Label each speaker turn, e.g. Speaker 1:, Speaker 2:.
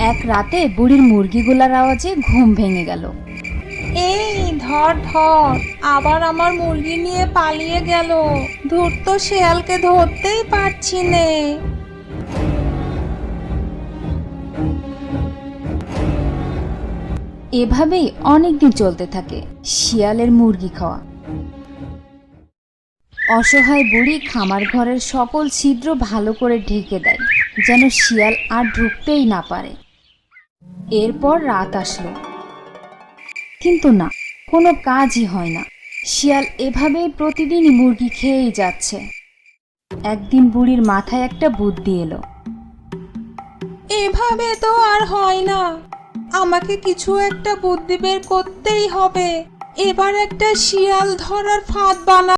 Speaker 1: এক রাতে বুড়ির মুরগিগুলার আওয়াজে ঘুম ভেঙে গেল।
Speaker 2: এই ধর ধর, আবার আমার মুরগি নিয়ে পালিয়ে গেল। ধূর্ত শিয়ালকে ধরতেই পারছি নে।
Speaker 1: এভাবেই অনেকদিন চলতে থাকে শিয়ালের মুরগি খাওয়া। অসহায় বুড়ি খামার ঘরের সকল ছিদ্র ভালো করে ঢেকে দেয়, যেন শিয়াল আর ঢুকতেই না পারে। এরপর রাত আসলো, কিন্তু না, কোনো কাজই হয় না। শিয়াল এভাবেই প্রতিদিনই মুরগি খেয়েই যাচ্ছে। একদিন বুড়ির মাথায় একটা বুদ্ধি এলো।
Speaker 2: এভাবে তো আর হয় না, আমাকে কিছু একটা বুদ্ধি বের করতেই হবে। এবার একটা শিয়াল ধরার ফাঁদ বানা